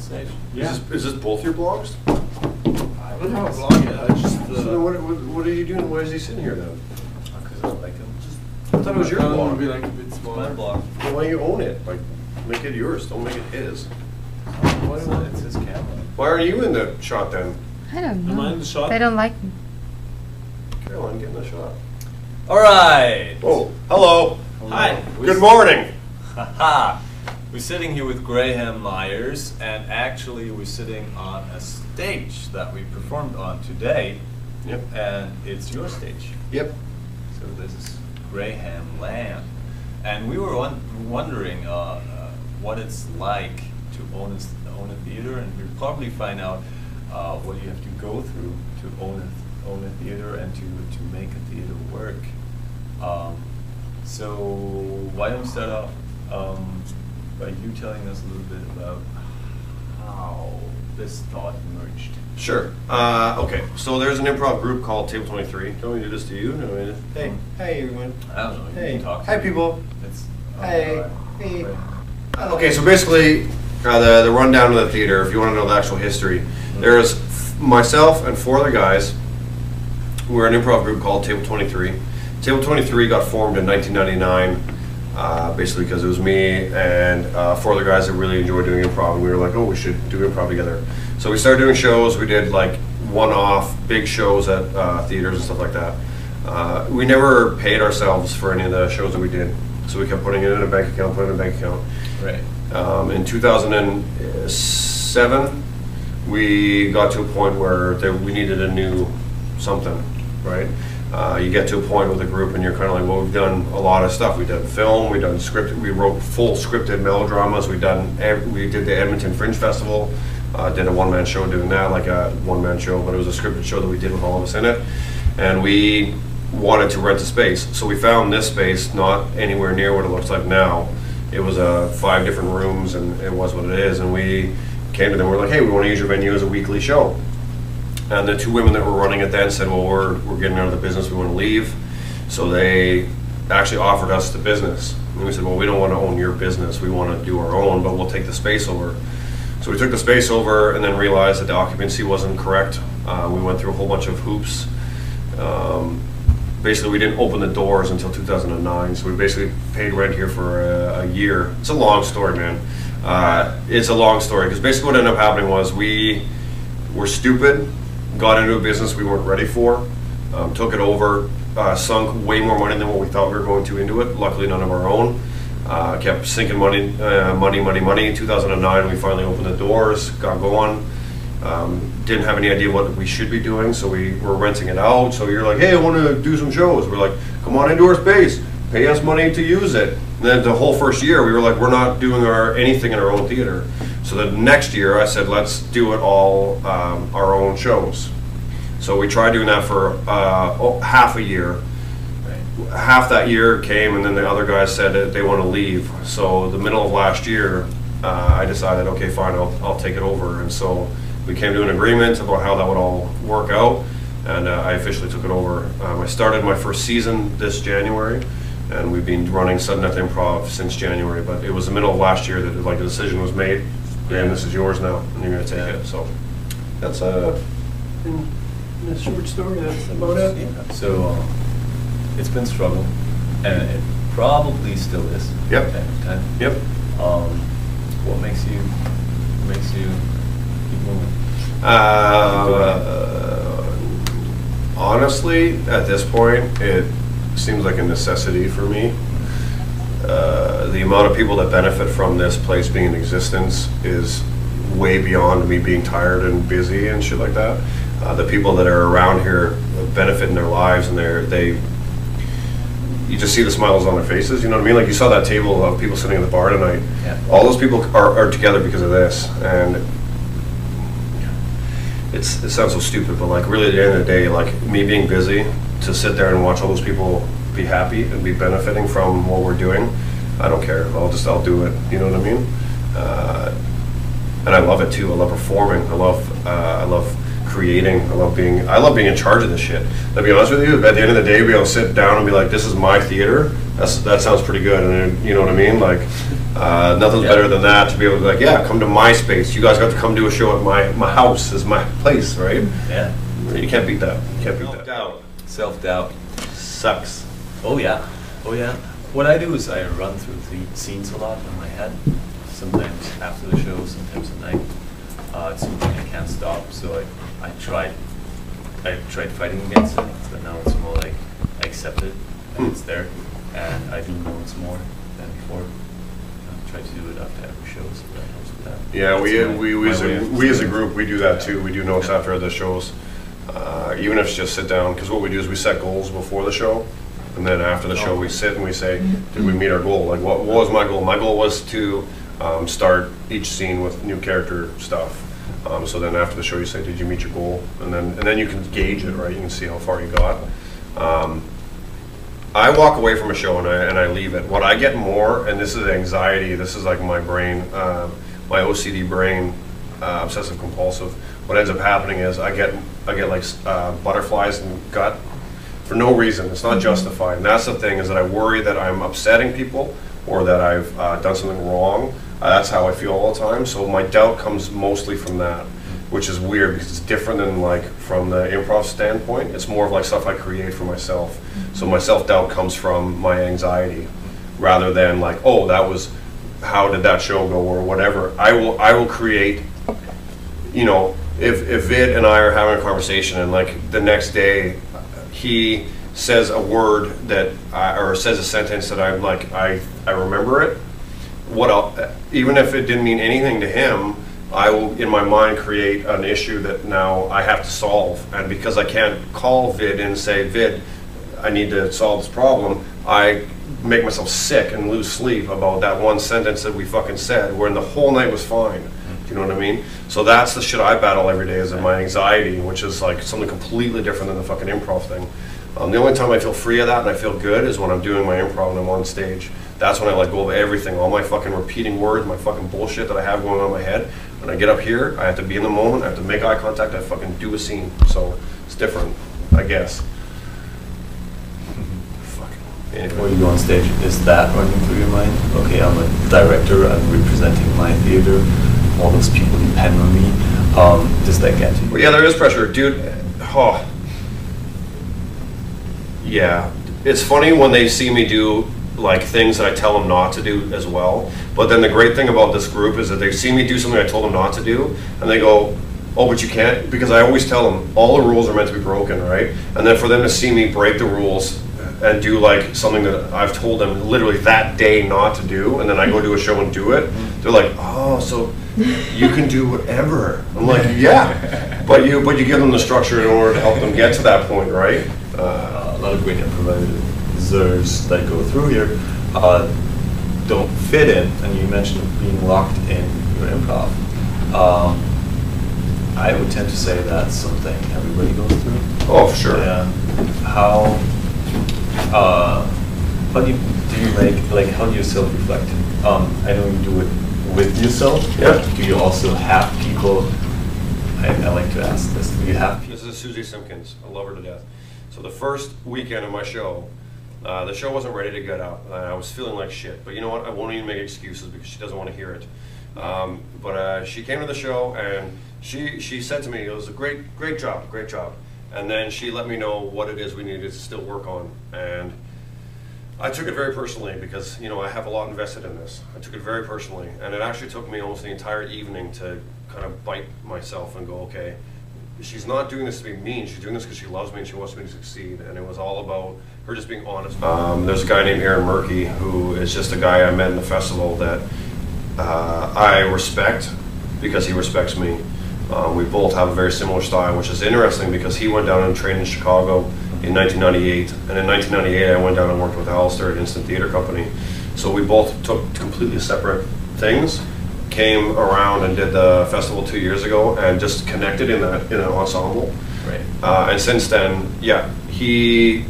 stage. Yeah. Is this both your blogs? I don't have a blog yet. I just So then what are you doing? Why is he sitting here then? because I like him. I thought it was your I want blog. to be like a bit My smaller. blog. Well, why don't you own it? Like, make it yours. Don't make it his. It's his camera. Why are you in the shot then? I don't Am I in know. the shot? They don't like me. Caroline, get in the shot. All right. Oh, hello. Hi. Good morning. Haha. We're sitting here with Graham Myers, and actually we're sitting on a stage that we performed on today, Yep. and it's your stage. Yep. So this is Graham Land, and we were wondering what it's like to own a theater, and we'll probably find out what you have to go through to own a theater and to make a theater work. So why don't we start off by you telling us a little bit about how this thought emerged? Sure. Okay. So there's an improv group called Table 23. Do you want me to do this to you? No, I mean, hey, hey everyone. I don't know. You Hey, can talk to hi me. people. It's, Hey, alright. hey. Right. Okay, so basically, the rundown of the theater, if you want to know the actual history, there's myself and 4 other guys. We're an improv group called Table 23. Table 23 got formed in 1999, basically because it was me and 4 other guys that really enjoyed doing improv, and we were like, oh, we should do improv together. So we started doing shows. We did like one-off big shows at theaters and stuff like that. We never paid ourselves for any of the shows that we did, so we kept putting it in a bank account, putting it in a bank account. Right. In 2007, we got to a point where we needed a new something, right? You get to a point with a group and you're kind of like, well, we've done a lot of stuff. We've done film, we've done scripted, we wrote full scripted melodramas, we did the Edmonton Fringe Festival, did a one-man show doing that, like a one-man show, but it was a scripted show that we did with all of us in it. And we wanted to rent a space. So we found this space, not anywhere near what it looks like now. It was 5 different rooms, and it was what it is. And we came to them, we're like, hey, we want to use your venue as a weekly show. And the 2 women that were running it then said, well, we're getting out of the business, we want to leave. So they actually offered us the business. And we said, well, we don't want to own your business, we want to do our own, but we'll take the space over. So we took the space over and then realized that the occupancy wasn't correct. We went through a whole bunch of hoops. Basically, we didn't open the doors until 2009, so we basically paid rent here for a year. It's a long story, man. It's a long story, because basically what ended up happening was we were stupid, got into a business we weren't ready for, took it over, sunk way more money than what we thought we were going to into it, luckily none of our own. Kept sinking money. In 2009, we finally opened the doors, got going. Didn't have any idea what we should be doing, so we were renting it out. So you're like, hey, I want to do some shows. We're like, come on into our space, pay us money to use it. And then the whole first year, we were like, we're not doing anything in our own theater. So the next year, I said, let's do it all our own shows. So we tried doing that for half a year. Half that year came, and then the other guys said that they want to leave. So the middle of last year, I decided, okay, fine, I'll take it over. And so we came to an agreement about how that would all work out, and I officially took it over. I started my first season this January, and we've been running Sodnik Improv since January, but it was the middle of last year that like the decision was made, and this is yours now, and you're going to take it. So that's in a short story, that's about it. Yeah. So it's been a struggle, and it probably still is. Yep. Time. Yep. What makes you keep moving? Honestly, at this point, it seems like a necessity for me. The amount of people that benefit from this place being in existence is way beyond me being tired and busy and shit like that. The people that are around here benefit in their lives, and you just see the smiles on their faces, you know what I mean? Like you saw that table of people sitting at the bar tonight. Yeah. All those people are together because of this, and it sounds so stupid, but like really at the end of the day, like me being busy, to sit there and watch all those people be happy and be benefiting from what we're doing, I don't care. I'll do it, you know what I mean? And I love it too. I love performing. I love creating. I love being in charge of this shit. To be honest with you, at the end of the day, be able to sit down and be like, this is my theater. That sounds pretty good, and then, you know what I mean? Like, Nothing's better than that, to be able to be like, yeah, come to my space. You guys got to come do a show at my house, is my place, right? Yeah. You can't beat that. You can't beat that. Self-doubt. Self-doubt. Sucks. Oh yeah. Oh yeah. What I do is I run through the scenes a lot in my head. Sometimes after the show, sometimes at night. It's something I can't stop, so I tried fighting against it, but now it's more like I accept it, and it's there, and I do notice more than before. I try to do it after every show, so that helps with that. Yeah, we as a group, we do that too. We do notice after the shows, even if it's just sit down, because what we do is we set goals before the show, and then after the show we sit and we say, did we meet our goal? Like, what was my goal? My goal was to start each scene with new character stuff. So then after the show you say, did you meet your goal? And then you can gauge it, right? You can see how far you got. I walk away from a show and I leave it. What I get more, and this is anxiety, this is like my brain, my OCD brain, obsessive compulsive. What ends up happening is I get like butterflies in the gut for no reason. It's not justified. And that's the thing, is that I worry that I'm upsetting people or that I've done something wrong. That's how I feel all the time. So my doubt comes mostly from that, which is weird because it's different than like from the improv standpoint. It's more of like stuff I create for myself. So my self-doubt comes from my anxiety rather than like, oh, that was, how did that show go or whatever. I will create, you know, if Vid and I are having a conversation and like the next day he says a word that, or says a sentence that I'm like, I remember it. What else, even if it didn't mean anything to him, I will in my mind create an issue that now I have to solve. And because I can't call Vid and say, Vid, I need to solve this problem, I make myself sick and lose sleep about that one sentence that we fucking said when the whole night was fine. Do you know what I mean? So that's the shit I battle every day, is in my anxiety, which is like something completely different than the fucking improv thing. The only time I feel free of that and I feel good is when I'm doing my improv and I'm on stage. That's when I let go of everything, all my fucking repeating words, my fucking bullshit that I have going on in my head. When I get up here, I have to be in the moment, I have to make eye contact, I fucking do a scene. So it's different, I guess. Before you go on stage, is that running through your mind? Okay, I'm a director, I'm representing my theater, all those people depend on me. Does that get you? Well, yeah, there is pressure, dude. Oh. Yeah, it's funny when they see me do like things that I tell them not to do as well. But then the great thing about this group is that they see me do something I told them not to do, and they go, oh, but you can't, because I always tell them all the rules are meant to be broken, right? And then for them to see me break the rules and do like something that I've told them literally that day not to do, and then I go do a show and do it, they're like, oh, so you can do whatever. I'm like, yeah, but you give them the structure in order to help them get to that point, right? A lot of great improvisers that go through here don't fit in, and you mentioned being locked in your improv. I would tend to say that's something everybody goes through. Oh, for sure. Yeah. How do you make, how do you self-reflect? I know you do it with yourself. Yeah. Do you also have people? I like to ask this. Do you have people? This is Susie Simpkins. I love her to death. So the first weekend of my show, the show wasn't ready to get up. I was feeling like shit. But you know what? I won't even make excuses because she doesn't want to hear it. But she came to the show and she said to me, it was a great job, great job. And then she let me know what it is we needed to still work on. And I took it very personally because, you know, I have a lot invested in this. I took it very personally. And it actually took me almost the entire evening to kind of bite myself and go, okay, she's not doing this to be mean. She's doing this because she loves me and she wants me to succeed. And it was all about her just being honest. There's a guy named Aaron Murky who is just a guy I met in the festival that I respect because he respects me. We both have a very similar style, which is interesting because he went down and trained in Chicago in 1998, and in 1998 I went down and worked with Alistair at Instant Theatre Company. So we both took completely separate things, came around and did the festival 2 years ago, and just connected in an ensemble. Right. And since then, yeah, he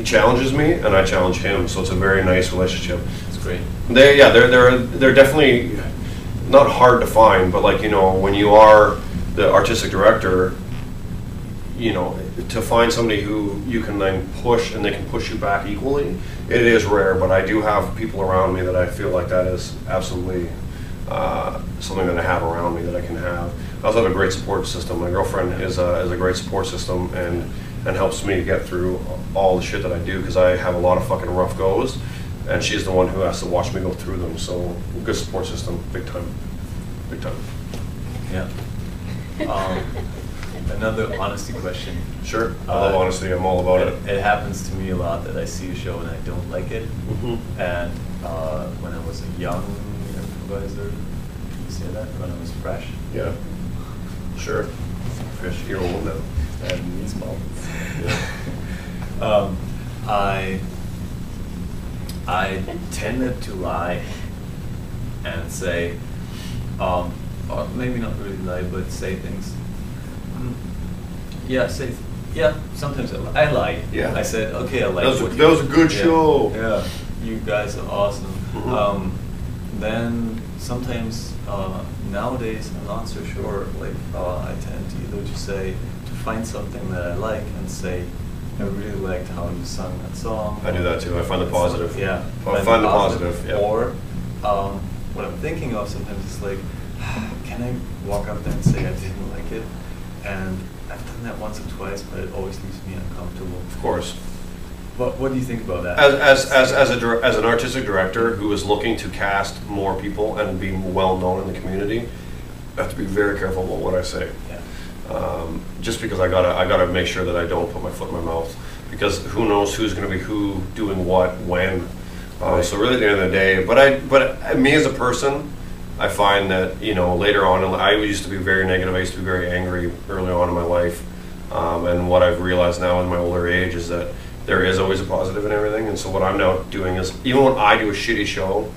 challenges me and I challenge him. So it's a very nice relationship. It's great. They're definitely not hard to find, but like, you know, when you are the artistic director, you know, to find somebody who you can then push and they can push you back equally, it is rare, but I do have people around me that I feel like that is absolutely something that I have around me that I can have. I also have a great support system. My girlfriend is a great support system and helps me get through all the shit that I do, because I have a lot of fucking rough goes, and she's the one who has to watch me go through them. So good support system, big time, big time. Yeah. Another honesty question. Sure, I love honesty, I'm all about it. It happens to me a lot that I see a show and I don't like it. And when I was a young improviser, can you say that? When I was fresh? Yeah, sure. Fresh, you're old now. And these moments. Yeah. I tended to lie and say, or maybe not really lie, but say things. Yeah, sometimes I lie. Yeah. I said, okay, I like that was a good show. Yeah, you guys are awesome. Then sometimes, nowadays, I'm not so sure, like, I tend to either just say, to find something that I like and say, I really liked how you sung that song. I do that too, I find the positive. Yeah. I find the positive, yeah. Or, what I'm thinking of sometimes is like, can I walk up there and say I didn't like it? And I've done that once or twice, but it always leaves me uncomfortable. Of course. What do you think about that? As an artistic director who is looking to cast more people and be well known in the community, I have to be very careful about what I say. Yeah. Just because I gotta make sure that I don't put my foot in my mouth, because who knows who's going to be who doing what when. Right. So really, at the end of the day, but me as a person, I find that, you know, later on, I used to be very negative. I used to be very angry early on in my life, and what I've realized now in my older age is that there is always a positive in everything. And so what I'm now doing is, even when I do a shitty show,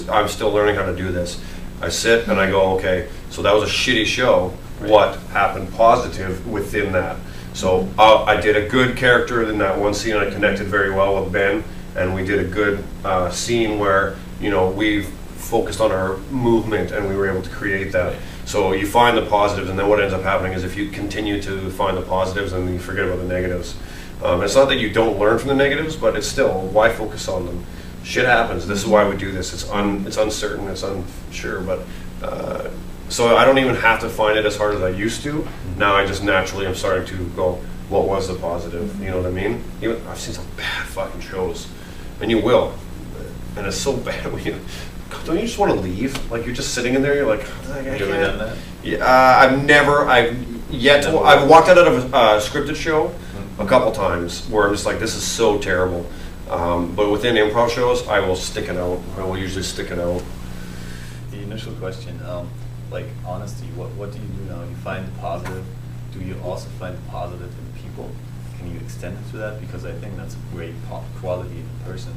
I'm still learning how to do this. I sit and I go, okay, so that was a shitty show. Right. What happened positive within that? So I did a good character in that one scene. I connected very well with Ben, and we did a good scene where, you know, we've focused on our movement and we were able to create that. Right. So you find the positives, and then what ends up happening is if you continue to find the positives and you forget about the negatives. It's not that you don't learn from the negatives, but it's still, why focus on them? Shit happens. This is why we do this. It's uncertain, it's unsure, but so I don't even have to find it as hard as I used to. Now I just naturally am starting to go, what was the positive? You know what I mean? Even I've seen some bad fucking shows, and you will, and it's so bad when you. Don't you just want to leave? Like, you're just sitting in there, you're like, I can't. You ever done that? Yeah, I've walked out of a scripted show a couple times where I'm just like, this is so terrible. But within improv shows, I will stick it out. I will usually stick it out. The initial question, like honesty, what do you do now? You find the positive. Do you also find the positive in people? Can you extend it to that? Because I think that's a great quality in a person.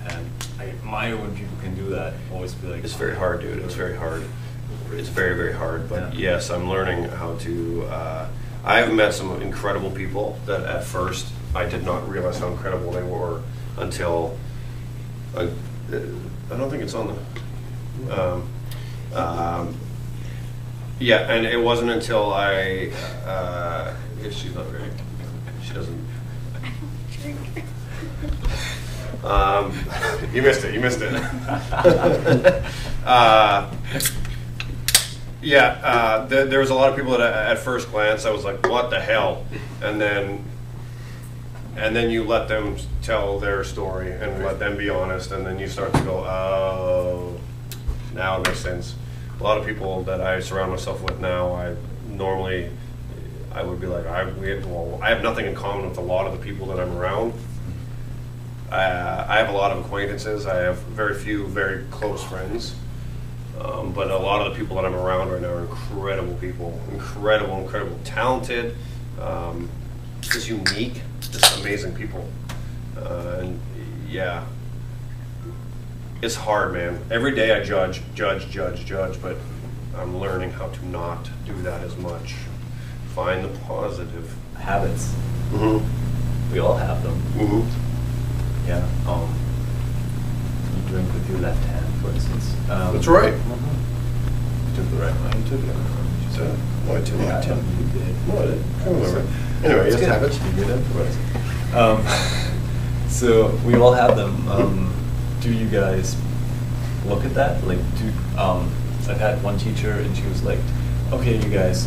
And I admire when people can do that. Always be like, it's very hard, dude. It's very hard. It's very, very hard. But yeah. Yes, I'm learning how to. I have met some incredible people that at first I did not realize how incredible they were until. I don't think it's on the. Yeah, and it wasn't until I. She's not very. She doesn't. You missed it. You missed it. There was a lot of people that at first glance I was like, "What the hell?" And then you let them tell their story and let them be honest, and then you start to go, "Oh, now it makes sense." A lot of people that I surround myself with now, I would be like, I have nothing in common with a lot of the people that I'm around. I have a lot of acquaintances. I have very few very close friends, but a lot of the people that I'm around right now are incredible people, incredible, talented, just unique, just amazing people. And yeah, it's hard, man. Every day I judge, but I'm learning how to not do that as much. Find the positive. Habits. Mm-hmm. We all have them. Mm-hmm. Yeah. You drink with your left hand, for instance. That's right. You took the right one. You took it. Why 2? Yeah, 10? you did. No, I didn't. I don't remember. Anyway, It's just good. have it. You're good improviser. So we all have them. Do you guys look at that? Like, I've had one teacher, and she was like, "Okay, you guys,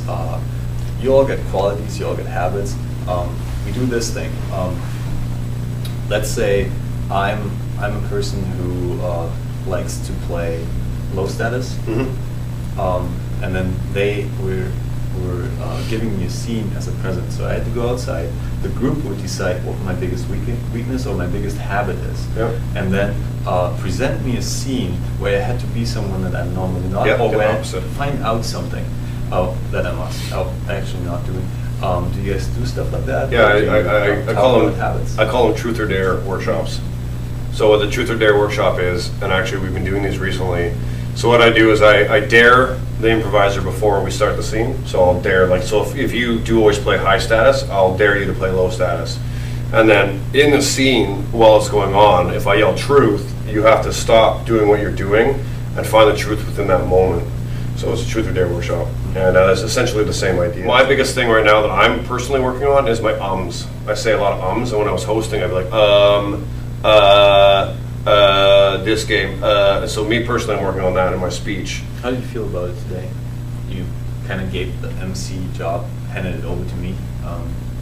you all get qualities, you all get habits. We do this thing. Let's say I'm a person who likes to play low status, and then they were giving me a scene as a present. So I had to go outside. The group would decide what my biggest weakness or my biggest habit is, and then present me a scene where I had to be someone that I'm normally not, or where I had to find out something that I'm actually not doing. Do you guys do stuff like that? Yeah, I call them habits. I call them truth or dare workshops. So what the truth or dare workshop is, and actually we've been doing these recently. So what I do is I dare the improviser before we start the scene. So I'll dare, like, so if you do always play high status, I'll dare you to play low status. And then in the scene, while it's going on, if I yell truth, you have to stop doing what you're doing and find the truth within that moment. So it's a truth or dare workshop. And it's essentially the same idea. My biggest thing right now that I'm personally working on is my ums. I say a lot of ums, and when I was hosting, I'd be like, this game. So me personally, I'm working on that in my speech. How did you feel about it today? You kind of gave the MC job, handed it over to me.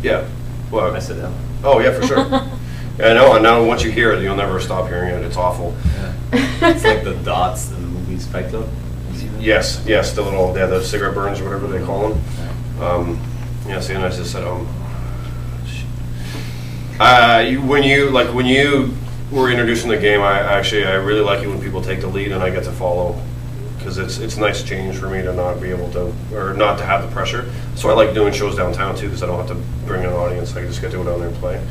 Yeah. Well, I said, yeah. Oh yeah, for sure. Yeah, I know. And now once you hear it, you'll never stop hearing it. It's awful. Yeah. It's like the dots in the movies Fight Club. Yes, the little, the cigarette burns or whatever they call them. Yeah, see, and I just said, when you were introducing the game, I really like it when people take the lead and I get to follow, because it's a nice change for me to not be able to, or not to have the pressure. So I like doing shows downtown too, because I don't have to bring an audience. I can just get to go down there and play.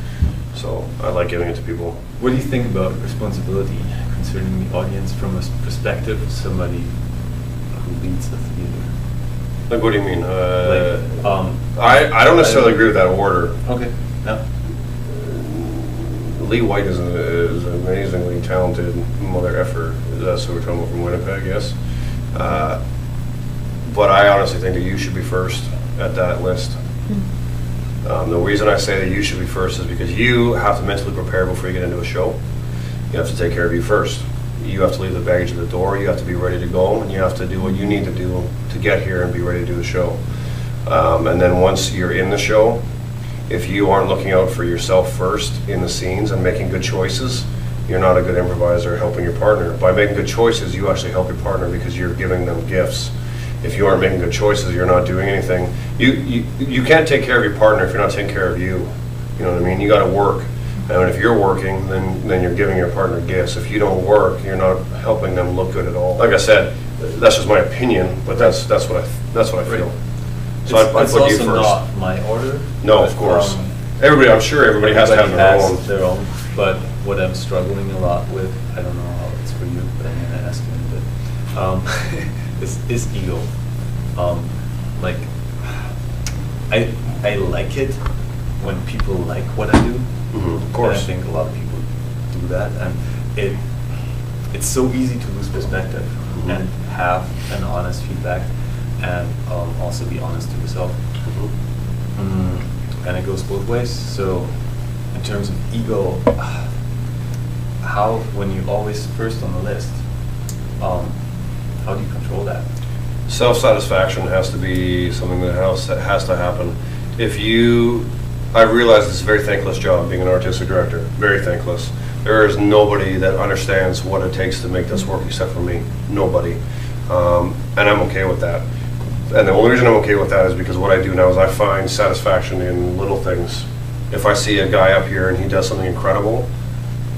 So I like giving it to people. What do you think about responsibility concerning the audience from a perspective of somebody who leads the theater? Like, what do you mean? I don't necessarily agree with that order. Okay. No. Lee White is an amazingly talented mother effer. That's who we're talking about from Winnipeg, yes. But I honestly think that you should be first at that list. The reason I say that you should be first is because you have to mentally prepare before you get into a show. You have to take care of you first. You have to leave the baggage at the door. You have to be ready to go, and you have to do what you need to do to get here and be ready to do the show. And then once you're in the show, if you aren't looking out for yourself first in the scenes and making good choices, you're not a good improviser helping your partner. By making good choices, you actually help your partner because you're giving them gifts. If you aren't making good choices, you're not doing anything. You can't take care of your partner if you're not taking care of you. You know what I mean? You got to work. And if you're working, then you're giving your partner gifts. If you don't work, you're not helping them look good at all. Like I said, that's just my opinion, but that's what I feel. So I put you first. It's also not my order. No, of course. I'm sure everybody has to have their own. But what I'm struggling a lot with, I don't know how it's for you, but I'm going to ask you a bit, is ego. Like, I like it when people like what I do. Of course. And I think a lot of people do that, and it's so easy to lose perspective and have an honest feedback, and also be honest to yourself. And it goes both ways. So, in terms of ego, when you're always first on the list, how do you control that? Self-satisfaction has to be something that has to happen. I realize it's a very thankless job being an artistic director, very thankless. There is nobody that understands what it takes to make this work except for me, nobody. And I'm okay with that. And the only reason I'm okay with that is because what I do now is I find satisfaction in little things. If I see a guy up here and he does something incredible,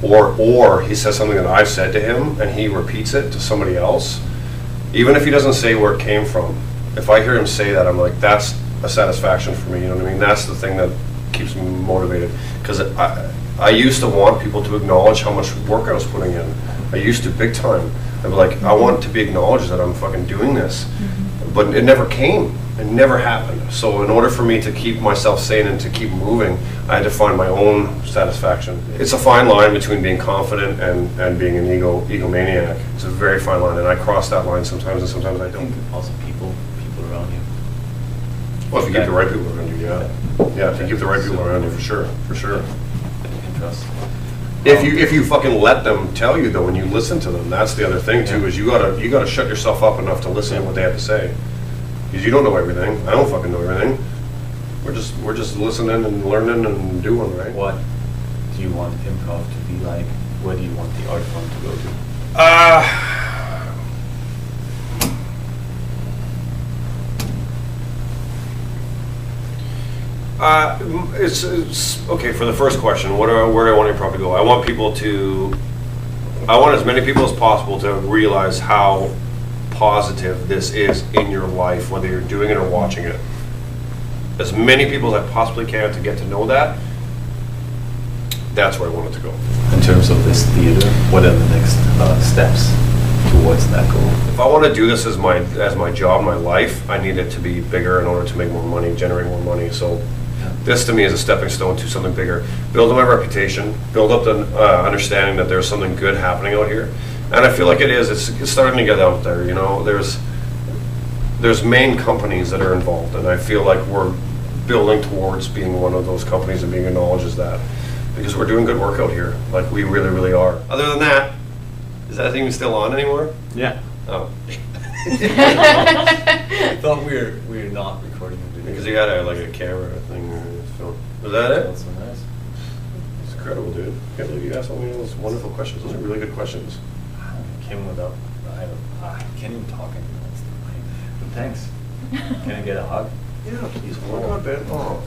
or he says something that I've said to him and he repeats it to somebody else, even if he doesn't say where it came from, if I hear him say that, I'm like, that's a satisfaction for me, you know what I mean? That's the thing that keeps me motivated. Because I used to want people to acknowledge how much work I was putting in. I used to, big time. I'd be like, I want to be acknowledged that I'm fucking doing this. But it never came. It never happened. So in order for me to keep myself sane and to keep moving, I had to find my own satisfaction. It's a fine line between being confident and being an egomaniac. It's a very fine line, and I cross that line sometimes, and sometimes I don't. I think also people around you. Well, if you keep the right people around you, yeah. Yeah, if you keep the right people around you, for sure, for sure. Interest. If you fucking let them tell you though, when you listen to them, that's the other thing too, is you gotta shut yourself up enough to listen to what they have to say. Because you don't know everything. I don't fucking know everything. We're just listening and learning and doing, right? What do you want improv to be like? Where do you want the art form to go to? It's okay for the first question. Where do I want improv to go? I want as many people as possible to realize how positive this is in your life, whether you're doing it or watching it. As many people as I possibly can to get to know that. That's where I want it to go. In terms of this theater, what are the next steps towards that goal? If I want to do this as my job, my life, I need it to be bigger in order to make more money, generate more money. So this to me is a stepping stone to something bigger. Build up my reputation, build up the understanding that there's something good happening out here. And I feel like it is. It's starting to get out there. You know, there's main companies that are involved, and I feel like we're building towards being one of those companies and being acknowledged as that, because we're doing good work out here. Like we really, really are. Other than that, is that even still on anymore? Yeah. Oh. I thought we were not recording the video. Because you had like a camera thing. Was that it? That's so nice. It's incredible, dude. I can't believe you asked all those wonderful questions. Those are really good questions. Came without. I can't even talk anymore. But thanks. Can I get a hug? Yeah, please. Oh my God, Ben. Oh.